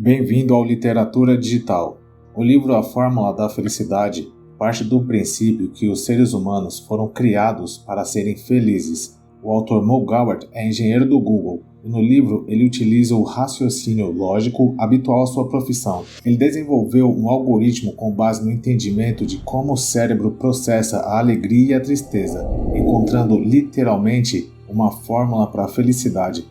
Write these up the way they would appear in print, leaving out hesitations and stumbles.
Bem-vindo ao Literatura Digital. O livro A Fórmula da Felicidade parte do princípio que os seres humanos foram criados para serem felizes. O autor Mo Gawdat é engenheiro do Google e no livro ele utiliza o raciocínio lógico habitual à sua profissão. Ele desenvolveu um algoritmo com base no entendimento de como o cérebro processa a alegria e a tristeza, encontrando literalmente uma fórmula para a felicidade.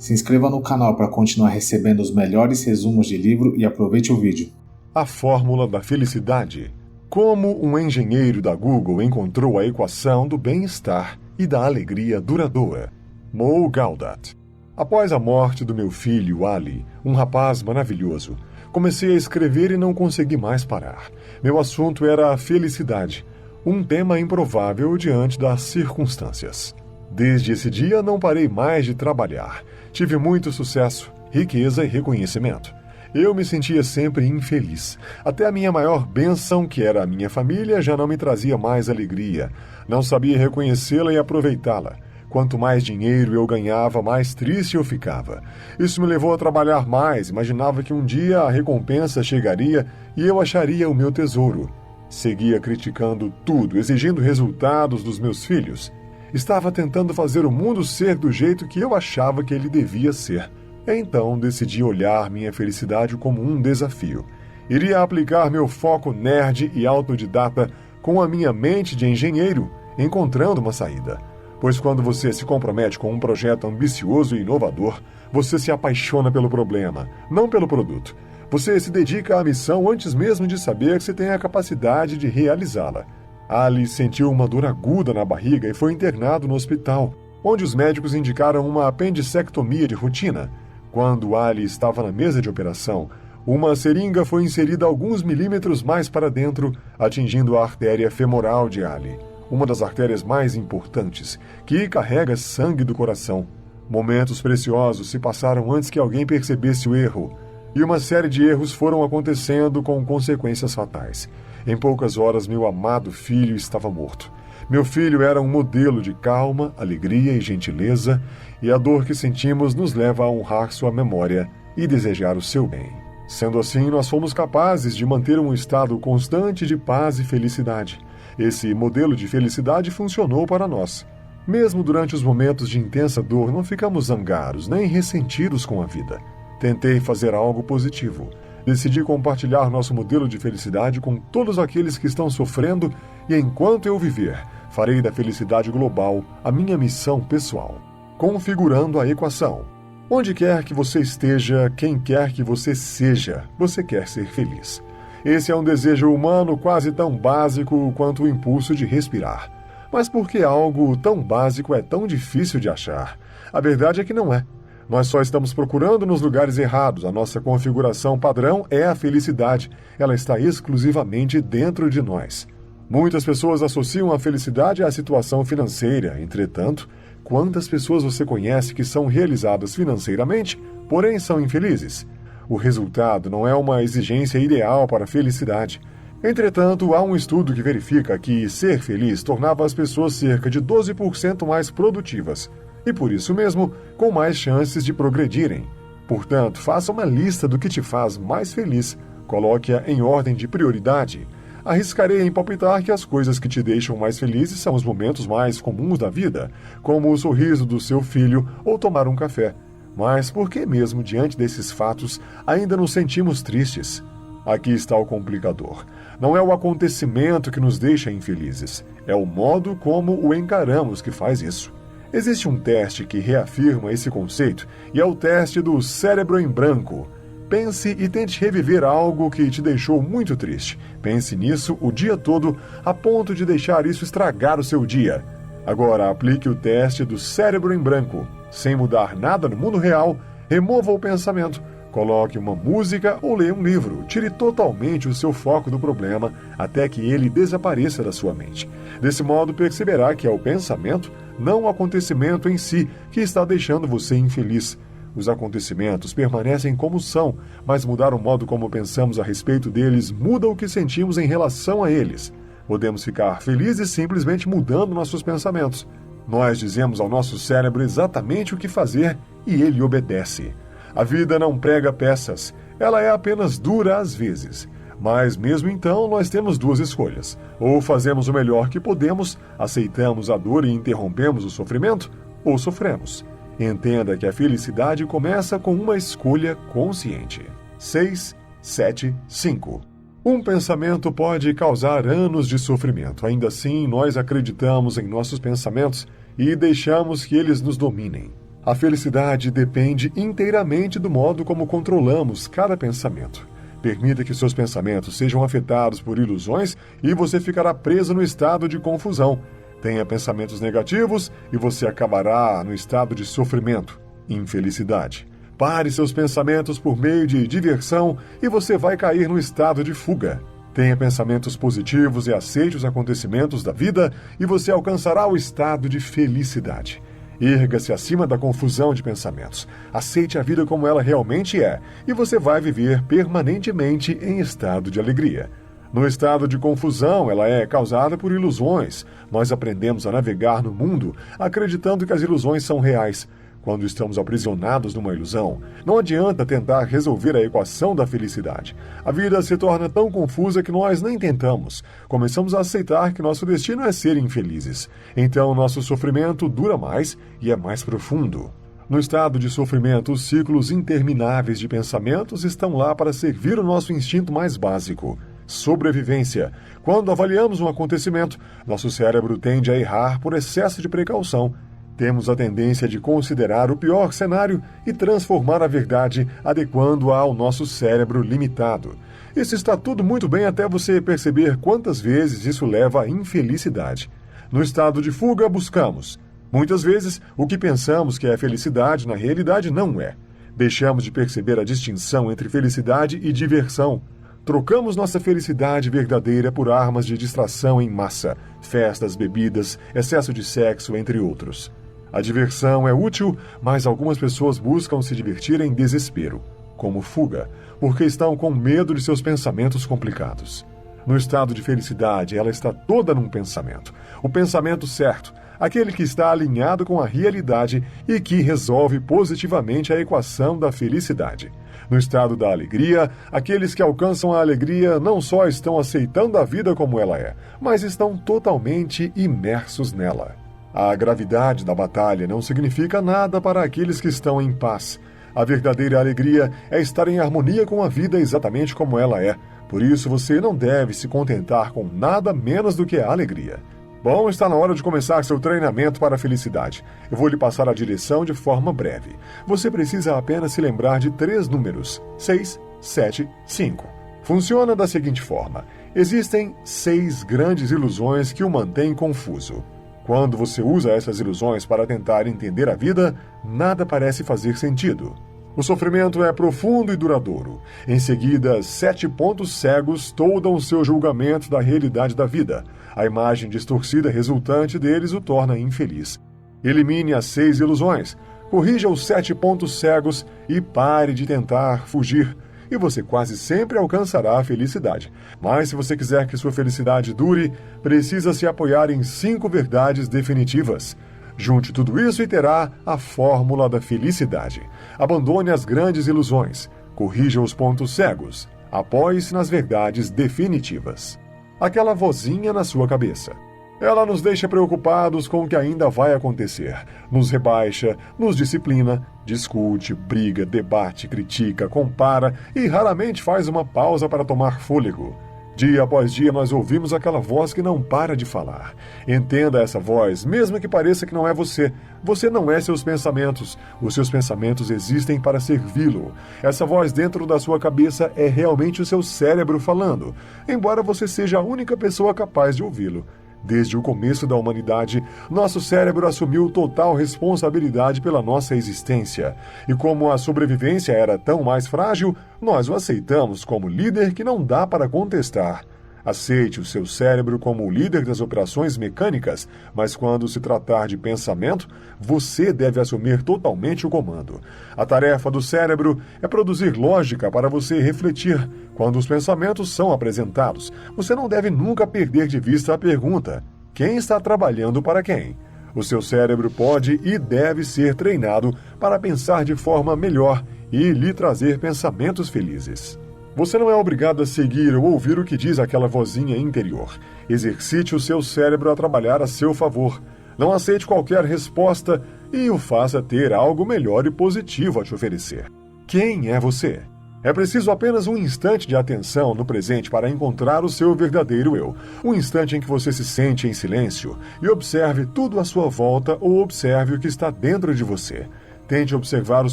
Se inscreva no canal para continuar recebendo os melhores resumos de livro e aproveite o vídeo. A Fórmula da Felicidade. Como um engenheiro da Google encontrou a equação do bem-estar e da alegria duradoura. Mo Gawdat. Após a morte do meu filho Ali, um rapaz maravilhoso, comecei a escrever e não consegui mais parar. Meu assunto era a felicidade, um tema improvável diante das circunstâncias. Desde esse dia não parei mais de trabalhar. Tive muito sucesso, riqueza e reconhecimento. Eu me sentia sempre infeliz. Até a minha maior bênção, que era a minha família, já não me trazia mais alegria. Não sabia reconhecê-la e aproveitá-la. Quanto mais dinheiro eu ganhava, mais triste eu ficava. Isso me levou a trabalhar mais. Imaginava que um dia a recompensa chegaria e eu acharia o meu tesouro. Seguia criticando tudo, exigindo resultados dos meus filhos. Estava tentando fazer o mundo ser do jeito que eu achava que ele devia ser. Então decidi olhar minha felicidade como um desafio. Iria aplicar meu foco nerd e autodidata com a minha mente de engenheiro, encontrando uma saída. Pois quando você se compromete com um projeto ambicioso e inovador, você se apaixona pelo problema, não pelo produto. Você se dedica à missão antes mesmo de saber que você tem a capacidade de realizá-la. Ali sentiu uma dor aguda na barriga e foi internado no hospital, onde os médicos indicaram uma apendicectomia de rotina. Quando Ali estava na mesa de operação, uma seringa foi inserida alguns milímetros mais para dentro, atingindo a artéria femoral de Ali, uma das artérias mais importantes, que carrega sangue do coração. Momentos preciosos se passaram antes que alguém percebesse o erro, e uma série de erros foram acontecendo com consequências fatais. Em poucas horas, meu amado filho estava morto. Meu filho era um modelo de calma, alegria e gentileza, e a dor que sentimos nos leva a honrar sua memória e desejar o seu bem. Sendo assim, nós fomos capazes de manter um estado constante de paz e felicidade. Esse modelo de felicidade funcionou para nós. Mesmo durante os momentos de intensa dor, não ficamos zangados nem ressentidos com a vida. Tentei fazer algo positivo. Decidi compartilhar nosso modelo de felicidade com todos aqueles que estão sofrendo e, enquanto eu viver, farei da felicidade global a minha missão pessoal. Configurando a equação. Onde quer que você esteja, quem quer que você seja, você quer ser feliz. Esse é um desejo humano quase tão básico quanto o impulso de respirar. Mas por que algo tão básico é tão difícil de achar? A verdade é que não é. Nós só estamos procurando nos lugares errados. A nossa configuração padrão é a felicidade. Ela está exclusivamente dentro de nós. Muitas pessoas associam a felicidade à situação financeira. Entretanto, quantas pessoas você conhece que são realizadas financeiramente, porém são infelizes? O resultado não é uma exigência ideal para a felicidade. Entretanto, há um estudo que verifica que ser feliz tornava as pessoas cerca de 12% mais produtivas. E por isso mesmo, com mais chances de progredirem. Portanto, faça uma lista do que te faz mais feliz, coloque-a em ordem de prioridade. Arriscarei em palpitar que as coisas que te deixam mais felizes são os momentos mais comuns da vida, como o sorriso do seu filho ou tomar um café. Mas por que mesmo diante desses fatos ainda nos sentimos tristes? Aqui está o complicador. Não é o acontecimento que nos deixa infelizes, é o modo como o encaramos que faz isso. Existe um teste que reafirma esse conceito e é o teste do cérebro em branco. Pense e tente reviver algo que te deixou muito triste. Pense nisso o dia todo a ponto de deixar isso estragar o seu dia. Agora aplique o teste do cérebro em branco. Sem mudar nada no mundo real, remova o pensamento. Coloque uma música ou leia um livro. Tire totalmente o seu foco do problema até que ele desapareça da sua mente. Desse modo, perceberá que é o pensamento, não o acontecimento em si, que está deixando você infeliz. Os acontecimentos permanecem como são, mas mudar o modo como pensamos a respeito deles muda o que sentimos em relação a eles. Podemos ficar felizes simplesmente mudando nossos pensamentos. Nós dizemos ao nosso cérebro exatamente o que fazer e ele obedece. A vida não prega peças, Ela é apenas dura às vezes. Mas mesmo então, nós temos duas escolhas. Ou fazemos o melhor que podemos, aceitamos a dor e interrompemos o sofrimento, ou sofremos. Entenda que a felicidade começa com uma escolha consciente. 6, 7, 5. Um pensamento pode causar anos de sofrimento. Ainda assim, nós acreditamos em nossos pensamentos e deixamos que eles nos dominem. A felicidade depende inteiramente do modo como controlamos cada pensamento. Permita que seus pensamentos sejam afetados por ilusões e você ficará preso no estado de confusão. Tenha pensamentos negativos e você acabará no estado de sofrimento, infelicidade. Pare seus pensamentos por meio de diversão e você vai cair no estado de fuga. Tenha pensamentos positivos e aceite os acontecimentos da vida e você alcançará o estado de felicidade. Erga-se acima da confusão de pensamentos. Aceite a vida como ela realmente é e você vai viver permanentemente em estado de alegria. No estado de confusão, ela é causada por ilusões. Nós aprendemos a navegar no mundo acreditando que as ilusões são reais. Quando estamos aprisionados numa ilusão, não adianta tentar resolver a equação da felicidade. A vida se torna tão confusa que nós nem tentamos. Começamos a aceitar que nosso destino é ser infelizes. Então, nosso sofrimento dura mais e é mais profundo. No estado de sofrimento, os ciclos intermináveis de pensamentos estão lá para servir o nosso instinto mais básico: sobrevivência. Quando avaliamos um acontecimento, nosso cérebro tende a errar por excesso de precaução. Temos a tendência de considerar o pior cenário e transformar a verdade, adequando-a ao nosso cérebro limitado. Isso está tudo muito bem até você perceber quantas vezes isso leva à infelicidade. No estado de fuga, buscamos. Muitas vezes, o que pensamos que é felicidade, na realidade não é. Deixamos de perceber a distinção entre felicidade e diversão. Trocamos nossa felicidade verdadeira por armas de distração em massa, festas, bebidas, excesso de sexo, entre outros. A diversão é útil, mas algumas pessoas buscam se divertir em desespero, como fuga, porque estão com medo de seus pensamentos complicados. No estado de felicidade, ela está toda num pensamento. O pensamento certo, aquele que está alinhado com a realidade e que resolve positivamente a equação da felicidade. No estado da alegria, aqueles que alcançam a alegria não só estão aceitando a vida como ela é, mas estão totalmente imersos nela. A gravidade da batalha não significa nada para aqueles que estão em paz. A verdadeira alegria é estar em harmonia com a vida exatamente como ela é. Por isso, você não deve se contentar com nada menos do que a alegria. Bom, está na hora de começar seu treinamento para a felicidade. Eu vou lhe passar a direção de forma breve. Você precisa apenas se lembrar de 3 números: 6, 7, 5. Funciona da seguinte forma: existem 6 grandes ilusões que o mantêm confuso. Quando você usa essas ilusões para tentar entender a vida, nada parece fazer sentido. O sofrimento é profundo e duradouro. Em seguida, 7 pontos cegos toldam seu julgamento da realidade da vida. A imagem distorcida resultante deles o torna infeliz. Elimine as 6 ilusões, corrija os 7 pontos cegos e pare de tentar fugir. E você quase sempre alcançará a felicidade. Mas se você quiser que sua felicidade dure, precisa se apoiar em 5 verdades definitivas. Junte tudo isso e terá a fórmula da felicidade. Abandone as grandes ilusões. Corrija os pontos cegos. Apoie-se nas verdades definitivas. Aquela vozinha na sua cabeça. Ela nos deixa preocupados com o que ainda vai acontecer. Nos rebaixa, nos disciplina, discute, briga, debate, critica, compara e raramente faz uma pausa para tomar fôlego. Dia após dia nós ouvimos aquela voz que não para de falar. Entenda essa voz, mesmo que pareça que não é você. Você não é seus pensamentos. Os seus pensamentos existem para servi-lo. Essa voz dentro da sua cabeça é realmente o seu cérebro falando, embora você seja a única pessoa capaz de ouvi-lo. Desde o começo da humanidade, nosso cérebro assumiu total responsabilidade pela nossa existência. E como a sobrevivência era tão mais frágil, nós o aceitamos como líder que não dá para contestar. Aceite o seu cérebro como o líder das operações mecânicas, mas quando se tratar de pensamento, você deve assumir totalmente o comando. A tarefa do cérebro é produzir lógica para você refletir. Quando os pensamentos são apresentados, você não deve nunca perder de vista a pergunta: quem está trabalhando para quem? O seu cérebro pode e deve ser treinado para pensar de forma melhor e lhe trazer pensamentos felizes. Você não é obrigado a seguir ou ouvir o que diz aquela vozinha interior. Exercite o seu cérebro a trabalhar a seu favor. Não aceite qualquer resposta e o faça ter algo melhor e positivo a te oferecer. Quem é você? É preciso apenas um instante de atenção no presente para encontrar o seu verdadeiro eu. Um instante em que você se sente em silêncio e observe tudo à sua volta ou observe o que está dentro de você. Tente observar os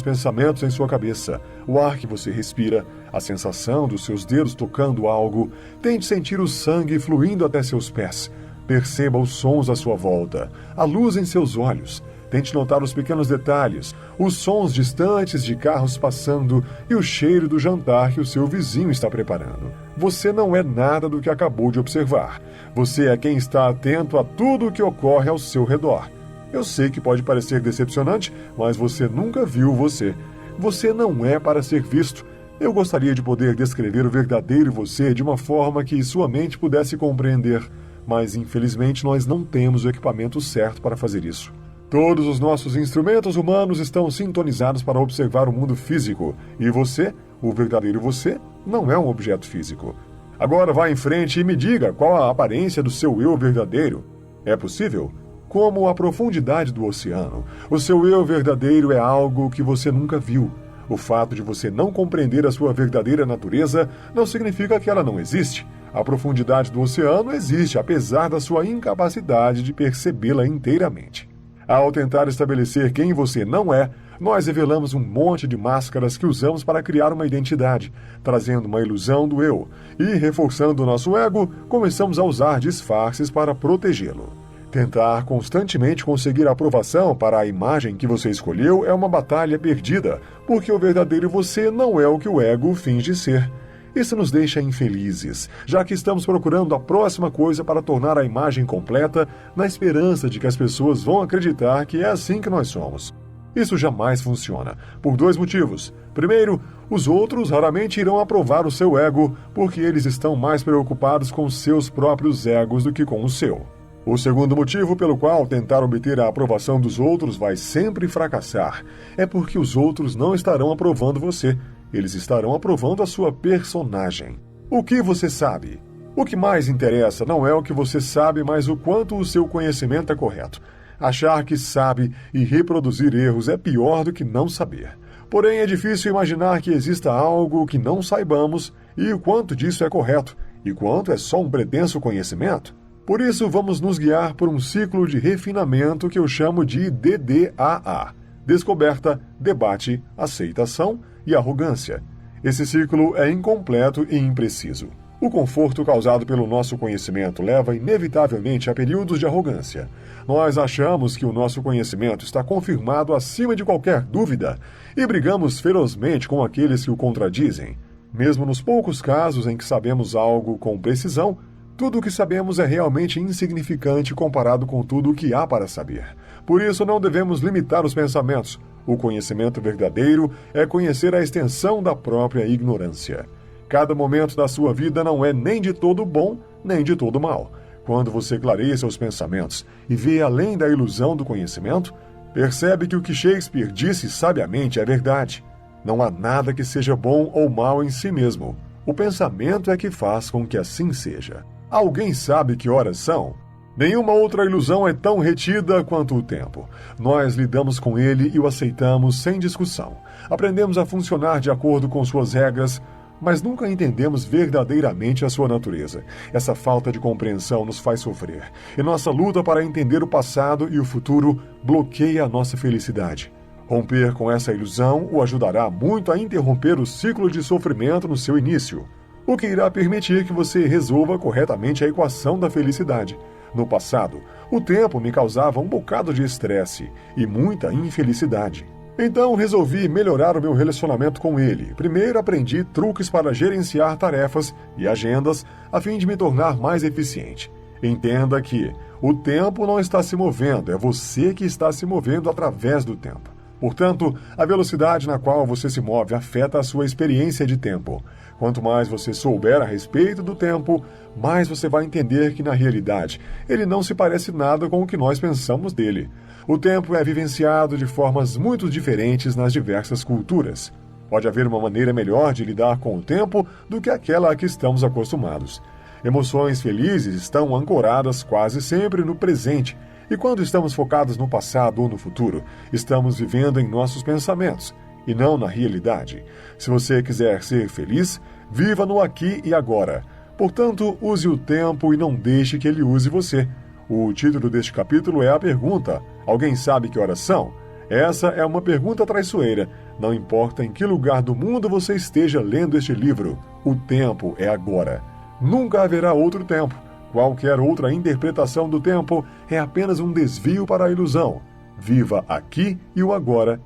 pensamentos em sua cabeça, o ar que você respira, a sensação dos seus dedos tocando algo. Tente sentir o sangue fluindo até seus pés. Perceba os sons à sua volta, a luz em seus olhos. Tente notar os pequenos detalhes, os sons distantes de carros passando e o cheiro do jantar que o seu vizinho está preparando. Você não é nada do que acabou de observar. Você é quem está atento a tudo o que ocorre ao seu redor. Eu sei que pode parecer decepcionante, mas você nunca viu você. Você não é para ser visto. Eu gostaria de poder descrever o verdadeiro você de uma forma que sua mente pudesse compreender, mas infelizmente nós não temos o equipamento certo para fazer isso. Todos os nossos instrumentos humanos estão sintonizados para observar o mundo físico, e você, o verdadeiro você, não é um objeto físico. Agora vá em frente e me diga qual a aparência do seu eu verdadeiro. É possível? Como a profundidade do oceano, o seu eu verdadeiro é algo que você nunca viu. O fato de você não compreender a sua verdadeira natureza não significa que ela não existe. A profundidade do oceano existe, apesar da sua incapacidade de percebê-la inteiramente. Ao tentar estabelecer quem você não é, nós revelamos um monte de máscaras que usamos para criar uma identidade, trazendo uma ilusão do eu, e reforçando o nosso ego, começamos a usar disfarces para protegê-lo. Tentar constantemente conseguir aprovação para a imagem que você escolheu é uma batalha perdida, porque o verdadeiro você não é o que o ego finge ser. Isso nos deixa infelizes, já que estamos procurando a próxima coisa para tornar a imagem completa, na esperança de que as pessoas vão acreditar que é assim que nós somos. Isso jamais funciona, por 2 motivos. Primeiro, os outros raramente irão aprovar o seu ego, porque eles estão mais preocupados com seus próprios egos do que com o seu. O segundo motivo pelo qual tentar obter a aprovação dos outros vai sempre fracassar é porque os outros não estarão aprovando você. Eles estarão aprovando a sua personagem. O que você sabe? O que mais interessa não é o que você sabe, mas o quanto o seu conhecimento é correto. Achar que sabe e reproduzir erros é pior do que não saber. Porém, é difícil imaginar que exista algo que não saibamos e o quanto disso é correto, e quanto é só um pretenso conhecimento. Por isso, vamos nos guiar por um ciclo de refinamento que eu chamo de DDAA: descoberta, debate, aceitação e arrogância. Esse ciclo é incompleto e impreciso. O conforto causado pelo nosso conhecimento leva inevitavelmente a períodos de arrogância. Nós achamos que o nosso conhecimento está confirmado acima de qualquer dúvida e brigamos ferozmente com aqueles que o contradizem. Mesmo nos poucos casos em que sabemos algo com precisão, tudo o que sabemos é realmente insignificante comparado com tudo o que há para saber. Por isso, não devemos limitar os pensamentos. O conhecimento verdadeiro é conhecer a extensão da própria ignorância. Cada momento da sua vida não é nem de todo bom, nem de todo mal. Quando você clareia seus pensamentos e vê além da ilusão do conhecimento, percebe que o que Shakespeare disse sabiamente é verdade. Não há nada que seja bom ou mal em si mesmo. O pensamento é que faz com que assim seja. Alguém sabe que horas são? Nenhuma outra ilusão é tão retida quanto o tempo. Nós lidamos com ele e o aceitamos sem discussão. Aprendemos a funcionar de acordo com suas regras, mas nunca entendemos verdadeiramente a sua natureza. Essa falta de compreensão nos faz sofrer, e nossa luta para entender o passado e o futuro bloqueia a nossa felicidade. Romper com essa ilusão o ajudará muito a interromper o ciclo de sofrimento no seu início, o que irá permitir que você resolva corretamente a equação da felicidade. No passado, o tempo me causava um bocado de estresse e muita infelicidade. Então resolvi melhorar o meu relacionamento com ele. Primeiro aprendi truques para gerenciar tarefas e agendas a fim de me tornar mais eficiente. Entenda que o tempo não está se movendo, é você que está se movendo através do tempo. Portanto, a velocidade na qual você se move afeta a sua experiência de tempo. Quanto mais você souber a respeito do tempo, mais você vai entender que, na realidade, ele não se parece nada com o que nós pensamos dele. O tempo é vivenciado de formas muito diferentes nas diversas culturas. Pode haver uma maneira melhor de lidar com o tempo do que aquela a que estamos acostumados. Emoções felizes estão ancoradas quase sempre no presente, e quando estamos focados no passado ou no futuro, estamos vivendo em nossos pensamentos, e não na realidade. Se você quiser ser feliz, viva no aqui e agora. Portanto, use o tempo e não deixe que ele use você. O título deste capítulo é a pergunta: alguém sabe que horas são? Essa é uma pergunta traiçoeira. Não importa em que lugar do mundo você esteja lendo este livro, o tempo é agora. Nunca haverá outro tempo. Qualquer outra interpretação do tempo é apenas um desvio para a ilusão. Viva aqui e o agora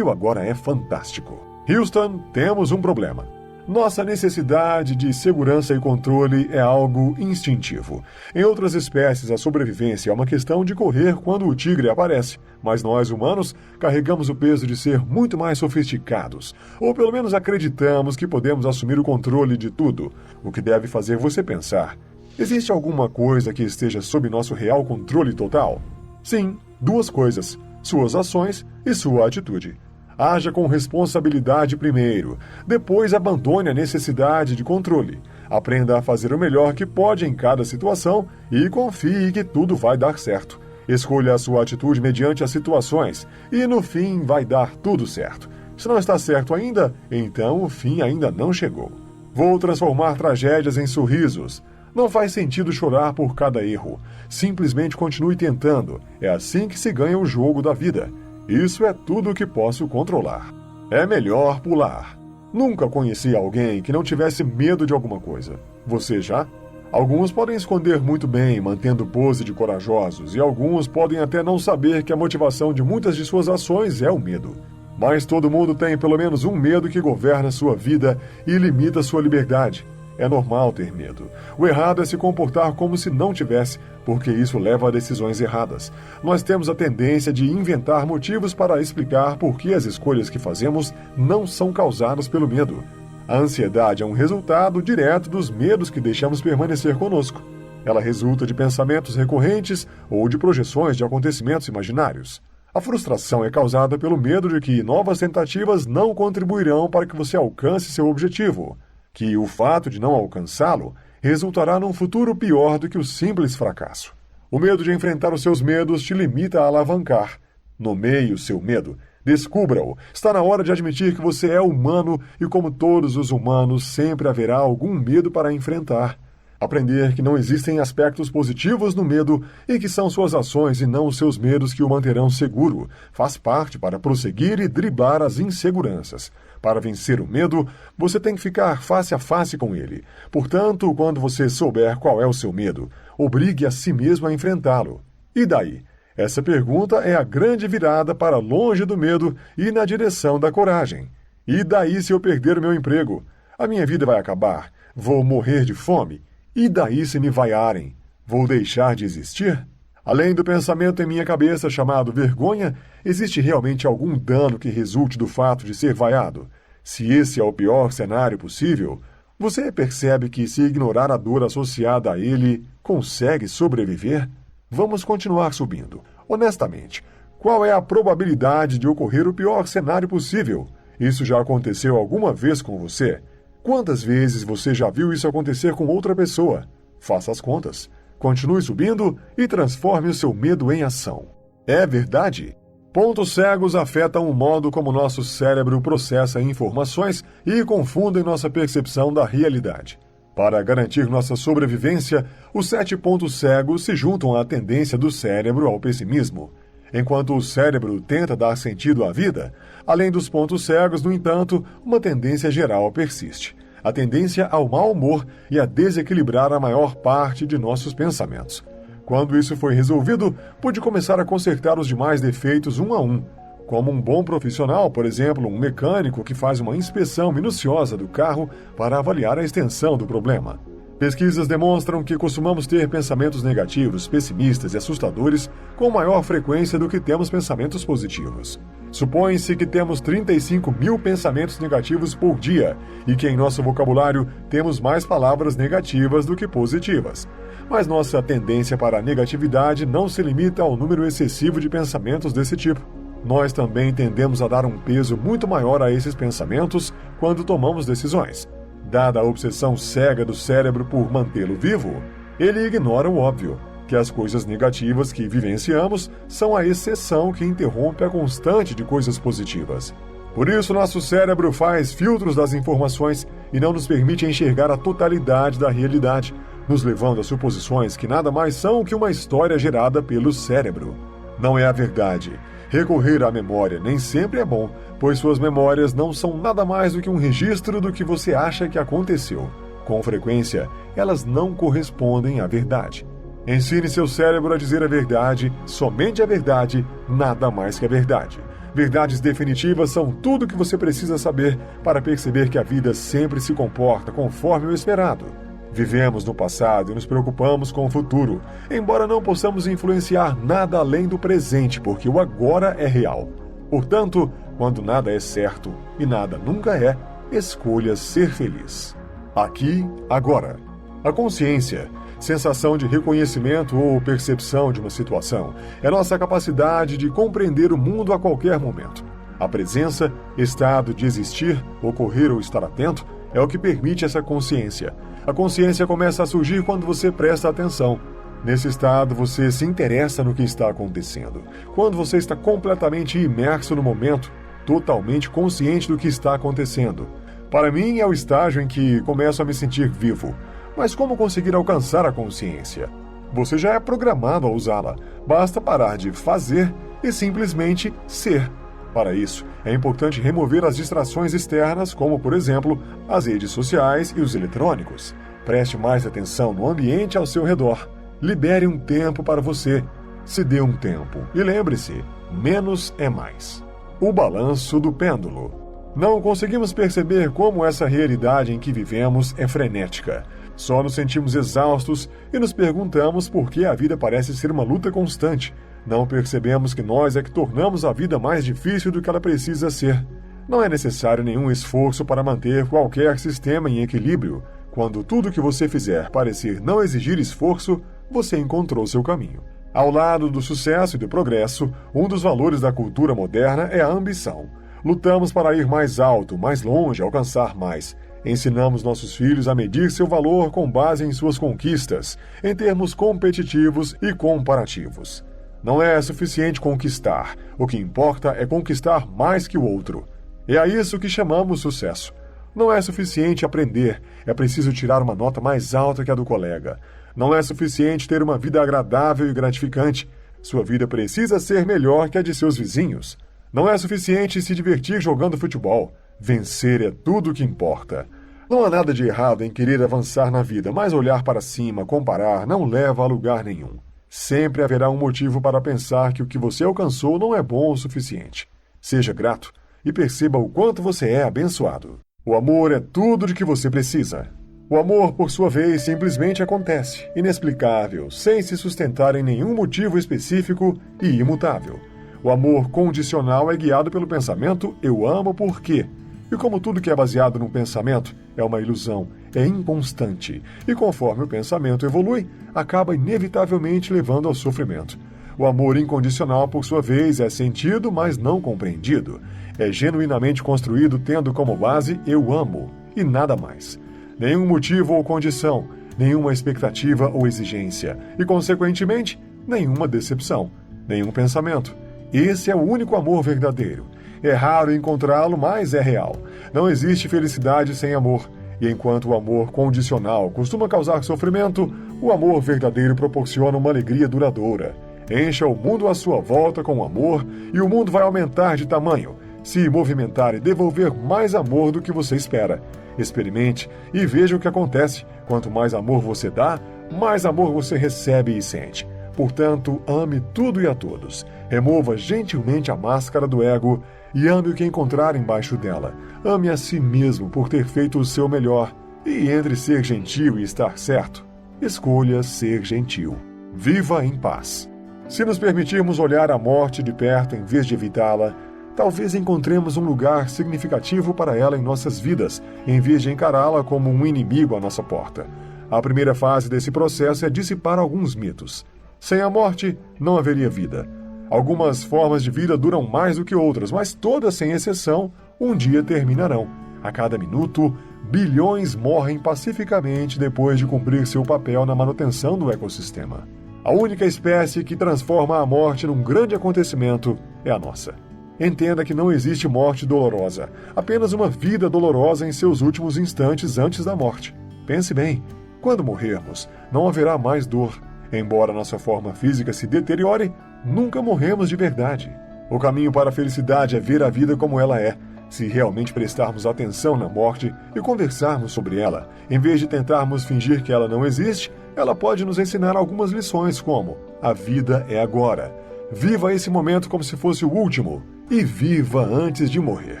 é fantástico. Houston, temos um problema. Nossa necessidade de segurança e controle é algo instintivo. Em outras espécies, a sobrevivência é uma questão de correr quando o tigre aparece. Mas nós, humanos, carregamos o peso de ser muito mais sofisticados. Ou pelo menos acreditamos que podemos assumir o controle de tudo. O que deve fazer você pensar: existe alguma coisa que esteja sob nosso real controle total? Sim, duas coisas: suas ações e sua atitude. Haja com responsabilidade primeiro, depois abandone a necessidade de controle. Aprenda a fazer o melhor que pode em cada situação e confie que tudo vai dar certo. Escolha a sua atitude mediante as situações e no fim vai dar tudo certo. Se não está certo ainda, então o fim ainda não chegou. Vou transformar tragédias em sorrisos. Não faz sentido chorar por cada erro. Simplesmente continue tentando. É assim que se ganha o jogo da vida. Isso é tudo o que posso controlar. É melhor pular. Nunca conheci alguém que não tivesse medo de alguma coisa. Você já? Alguns podem esconder muito bem, mantendo pose de corajosos, e alguns podem até não saber que a motivação de muitas de suas ações é o medo. Mas todo mundo tem pelo menos um medo que governa sua vida e limita sua liberdade. É normal ter medo. O errado é se comportar como se não tivesse, porque isso leva a decisões erradas. Nós temos a tendência de inventar motivos para explicar por que as escolhas que fazemos não são causadas pelo medo. A ansiedade é um resultado direto dos medos que deixamos permanecer conosco. Ela resulta de pensamentos recorrentes ou de projeções de acontecimentos imaginários. A frustração é causada pelo medo de que novas tentativas não contribuirão para que você alcance seu objetivo, que o fato de não alcançá-lo resultará num futuro pior do que o simples fracasso. O medo de enfrentar os seus medos te limita a alavancar. Nomeie o seu medo. Descubra-o. Está na hora de admitir que você é humano e, como todos os humanos, sempre haverá algum medo para enfrentar. Aprender que não existem aspectos positivos no medo e que são suas ações e não os seus medos que o manterão seguro faz parte para prosseguir e driblar as inseguranças. Para vencer o medo, você tem que ficar face a face com ele. Portanto, quando você souber qual é o seu medo, obrigue a si mesmo a enfrentá-lo. E daí? Essa pergunta é a grande virada para longe do medo e na direção da coragem. E daí se eu perder o meu emprego? A minha vida vai acabar? Vou morrer de fome? E daí se me vaiarem? Vou deixar de existir? Além do pensamento em minha cabeça chamado vergonha, existe realmente algum dano que resulte do fato de ser vaiado? Se esse é o pior cenário possível, você percebe que se ignorar a dor associada a ele, consegue sobreviver? Vamos continuar subindo. Honestamente, qual é a probabilidade de ocorrer o pior cenário possível? Isso já aconteceu alguma vez com você? Quantas vezes você já viu isso acontecer com outra pessoa? Faça as contas. Continue subindo e transforme o seu medo em ação. É verdade? Pontos cegos afetam o modo como nosso cérebro processa informações e confundem nossa percepção da realidade. Para garantir nossa sobrevivência, os 7 pontos cegos se juntam à tendência do cérebro ao pessimismo. Enquanto o cérebro tenta dar sentido à vida, além dos pontos cegos, no entanto, uma tendência geral persiste. A tendência ao mau humor e a desequilibrar a maior parte de nossos pensamentos. Quando isso foi resolvido, pude começar a consertar os demais defeitos um a um. Como um bom profissional, por exemplo, um mecânico que faz uma inspeção minuciosa do carro para avaliar a extensão do problema. Pesquisas demonstram que costumamos ter pensamentos negativos, pessimistas e assustadores com maior frequência do que temos pensamentos positivos. Supõe-se que temos 35 mil pensamentos negativos por dia e que em nosso vocabulário temos mais palavras negativas do que positivas. Mas nossa tendência para a negatividade não se limita ao número excessivo de pensamentos desse tipo. Nós também tendemos a dar um peso muito maior a esses pensamentos quando tomamos decisões. Dada a obsessão cega do cérebro por mantê-lo vivo, ele ignora o óbvio, que as coisas negativas que vivenciamos são a exceção que interrompe a constante de coisas positivas. Por isso, nosso cérebro faz filtros das informações e não nos permite enxergar a totalidade da realidade, nos levando a suposições que nada mais são que uma história gerada pelo cérebro. Não é a verdade. Recorrer à memória nem sempre é bom, pois suas memórias não são nada mais do que um registro do que você acha que aconteceu. Com frequência, elas não correspondem à verdade. Ensine seu cérebro a dizer a verdade, somente a verdade, nada mais que a verdade. Verdades definitivas são tudo o que você precisa saber para perceber que a vida sempre se comporta conforme o esperado. Vivemos no passado e nos preocupamos com o futuro, embora não possamos influenciar nada além do presente, porque o agora é real. Portanto, quando nada é certo e nada nunca é, escolha ser feliz. Aqui, agora. A consciência, sensação de reconhecimento ou percepção de uma situação, é nossa capacidade de compreender o mundo a qualquer momento. A presença, estado de existir, ocorrer ou estar atento, é o que permite essa consciência. A consciência começa a surgir quando você presta atenção. Nesse estado, você se interessa no que está acontecendo. Quando você está completamente imerso no momento, totalmente consciente do que está acontecendo. Para mim, é o estágio em que começo a me sentir vivo. Mas como conseguir alcançar a consciência? Você já é programado a usá-la. Basta parar de fazer e simplesmente ser. Para isso, é importante remover as distrações externas, como, por exemplo, as redes sociais e os eletrônicos. Preste mais atenção no ambiente ao seu redor. Libere um tempo para você. Se dê um tempo. E lembre-se, menos é mais. O balanço do pêndulo. Não conseguimos perceber como essa realidade em que vivemos é frenética. Só nos sentimos exaustos e nos perguntamos por que a vida parece ser uma luta constante. Não percebemos que nós é que tornamos a vida mais difícil do que ela precisa ser. Não é necessário nenhum esforço para manter qualquer sistema em equilíbrio. Quando tudo que você fizer parecer não exigir esforço, você encontrou seu caminho. Ao lado do sucesso e do progresso, um dos valores da cultura moderna é a ambição. Lutamos para ir mais alto, mais longe, alcançar mais. Ensinamos nossos filhos a medir seu valor com base em suas conquistas, em termos competitivos e comparativos. Não é suficiente conquistar. O que importa é conquistar mais que o outro. É a isso que chamamos sucesso. Não é suficiente aprender. É preciso tirar uma nota mais alta que a do colega. Não é suficiente ter uma vida agradável e gratificante. Sua vida precisa ser melhor que a de seus vizinhos. Não é suficiente se divertir jogando futebol. Vencer é tudo o que importa. Não há nada de errado em querer avançar na vida, mas olhar para cima, comparar, não leva a lugar nenhum. Sempre haverá um motivo para pensar que o que você alcançou não é bom o suficiente. Seja grato e perceba o quanto você é abençoado. O amor é tudo de que você precisa. O amor, por sua vez, simplesmente acontece, inexplicável, sem se sustentar em nenhum motivo específico e imutável. O amor condicional é guiado pelo pensamento "eu amo porque". E como tudo que é baseado no pensamento é uma ilusão, é inconstante, e conforme o pensamento evolui, acaba inevitavelmente levando ao sofrimento. O amor incondicional, por sua vez, é sentido, mas não compreendido. É genuinamente construído tendo como base "eu amo" e nada mais. Nenhum motivo ou condição, nenhuma expectativa ou exigência, e, consequentemente, nenhuma decepção, nenhum pensamento. Esse é o único amor verdadeiro. É raro encontrá-lo, mas é real. Não existe felicidade sem amor. E enquanto o amor condicional costuma causar sofrimento, o amor verdadeiro proporciona uma alegria duradoura. Encha o mundo à sua volta com amor e o mundo vai aumentar de tamanho, se movimentar e devolver mais amor do que você espera. Experimente e veja o que acontece. Quanto mais amor você dá, mais amor você recebe e sente. Portanto, ame tudo e a todos. Remova gentilmente a máscara do ego e ame o que encontrar embaixo dela. Ame a si mesmo por ter feito o seu melhor. E entre ser gentil e estar certo, escolha ser gentil. Viva em paz. Se nos permitirmos olhar a morte de perto em vez de evitá-la, talvez encontremos um lugar significativo para ela em nossas vidas, em vez de encará-la como um inimigo à nossa porta. A primeira fase desse processo é dissipar alguns mitos. Sem a morte, não haveria vida. Algumas formas de vida duram mais do que outras, mas todas, sem exceção, um dia terminarão. A cada minuto, bilhões morrem pacificamente depois de cumprir seu papel na manutenção do ecossistema. A única espécie que transforma a morte num grande acontecimento é a nossa. Entenda que não existe morte dolorosa, apenas uma vida dolorosa em seus últimos instantes antes da morte. Pense bem, quando morrermos, não haverá mais dor. Embora nossa forma física se deteriore, nunca morremos de verdade. O caminho para a felicidade é ver a vida como ela é. Se realmente prestarmos atenção na morte e conversarmos sobre ela, em vez de tentarmos fingir que ela não existe, ela pode nos ensinar algumas lições como: a vida é agora. Viva esse momento como se fosse o último e viva antes de morrer.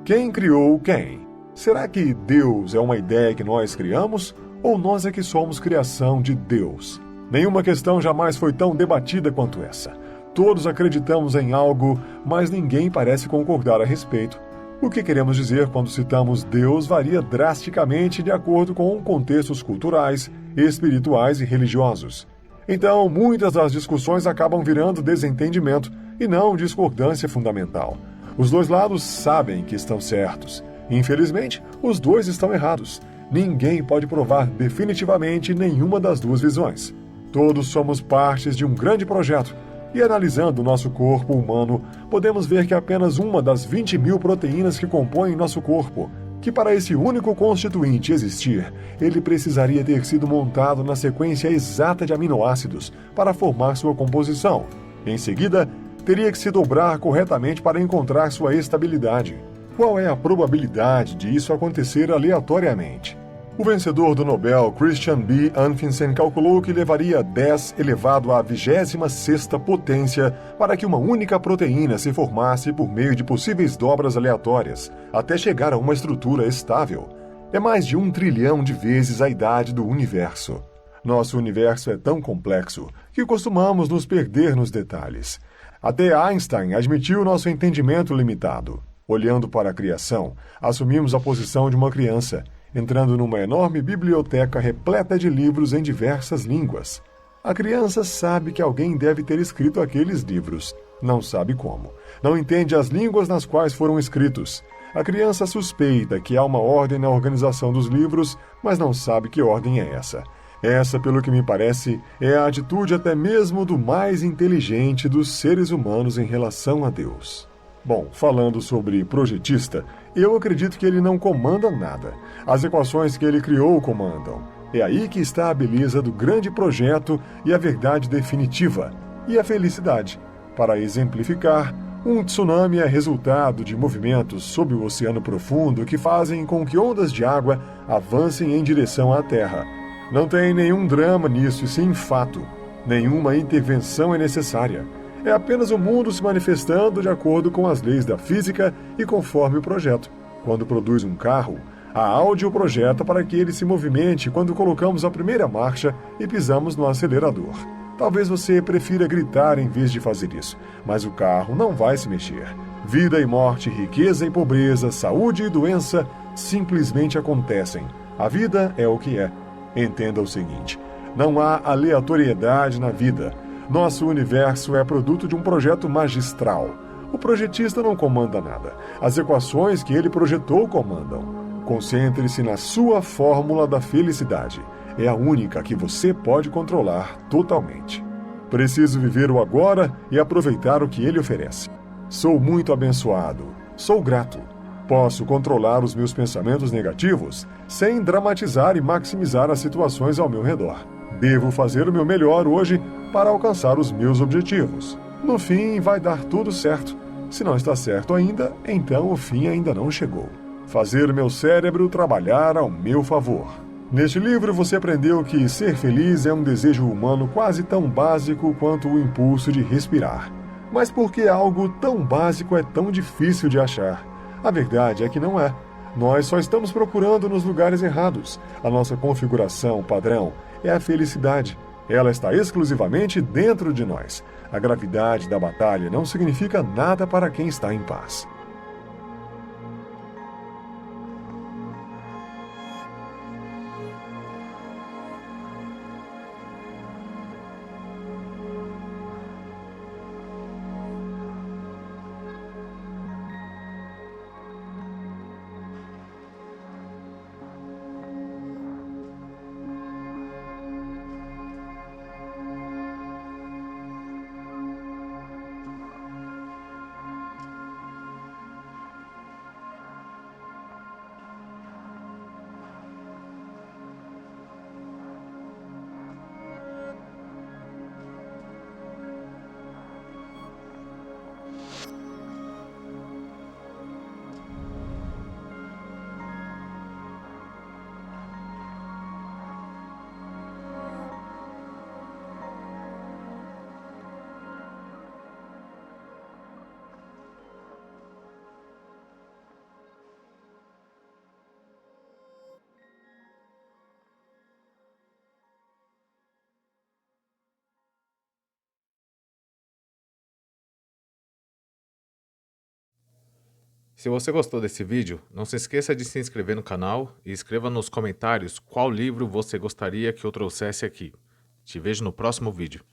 Quem criou quem? Será que Deus é uma ideia que nós criamos ou nós é que somos criação de Deus? Nenhuma questão jamais foi tão debatida quanto essa. Todos acreditamos em algo, mas ninguém parece concordar a respeito. O que queremos dizer quando citamos Deus varia drasticamente de acordo com contextos culturais, espirituais e religiosos. Então, muitas das discussões acabam virando desentendimento e não discordância fundamental. Os dois lados sabem que estão certos. Infelizmente, os dois estão errados. Ninguém pode provar definitivamente nenhuma das duas visões. Todos somos partes de um grande projeto. E analisando o nosso corpo humano, podemos ver que apenas uma das 20.000 proteínas que compõem nosso corpo, que para esse único constituinte existir, ele precisaria ter sido montado na sequência exata de aminoácidos para formar sua composição. Em seguida, teria que se dobrar corretamente para encontrar sua estabilidade. Qual é a probabilidade de isso acontecer aleatoriamente? O vencedor do Nobel, Christian B. Anfinsen, calculou que levaria 10 elevado à 26ª potência para que uma única proteína se formasse por meio de possíveis dobras aleatórias, até chegar a uma estrutura estável. É mais de 1 trilhão de vezes a idade do universo. Nosso universo é tão complexo que costumamos nos perder nos detalhes. Até Einstein admitiu nosso entendimento limitado. Olhando para a criação, assumimos a posição de uma criança, entrando numa enorme biblioteca repleta de livros em diversas línguas. A criança sabe que alguém deve ter escrito aqueles livros. Não sabe como. Não entende as línguas nas quais foram escritos. A criança suspeita que há uma ordem na organização dos livros, mas não sabe que ordem é essa. Essa, pelo que me parece, é a atitude até mesmo do mais inteligente dos seres humanos em relação a Deus. Bom, falando sobre projetista, eu acredito que ele não comanda nada. As equações que ele criou comandam. É aí que está a beleza do grande projeto e a verdade definitiva, e a felicidade. Para exemplificar, um tsunami é resultado de movimentos sob o oceano profundo que fazem com que ondas de água avancem em direção à Terra. Não tem nenhum drama nisso, e sim fato. Nenhuma intervenção é necessária. É apenas o mundo se manifestando de acordo com as leis da física e conforme o projeto. Quando produz um carro, a Audi o projeta para que ele se movimente quando colocamos a primeira marcha e pisamos no acelerador. Talvez você prefira gritar em vez de fazer isso, mas o carro não vai se mexer. Vida e morte, riqueza e pobreza, saúde e doença simplesmente acontecem. A vida é o que é. Entenda o seguinte: não há aleatoriedade na vida. Nosso universo é produto de um projeto magistral. O projetista não comanda nada. As equações que ele projetou comandam. Concentre-se na sua fórmula da felicidade. É a única que você pode controlar totalmente. Preciso viver o agora e aproveitar o que ele oferece. Sou muito abençoado. Sou grato. Posso controlar os meus pensamentos negativos sem dramatizar e maximizar as situações ao meu redor. Devo fazer o meu melhor hoje para alcançar os meus objetivos. No fim, vai dar tudo certo. Se não está certo ainda, então o fim ainda não chegou. Fazer o meu cérebro trabalhar ao meu favor. Neste livro você aprendeu que ser feliz é um desejo humano quase tão básico quanto o impulso de respirar. Mas por que algo tão básico é tão difícil de achar? A verdade é que não é. Nós só estamos procurando nos lugares errados. A nossa configuração padrão é a felicidade. Ela está exclusivamente dentro de nós. A gravidade da batalha não significa nada para quem está em paz. Se você gostou desse vídeo, não se esqueça de se inscrever no canal e escreva nos comentários qual livro você gostaria que eu trouxesse aqui. Te vejo no próximo vídeo.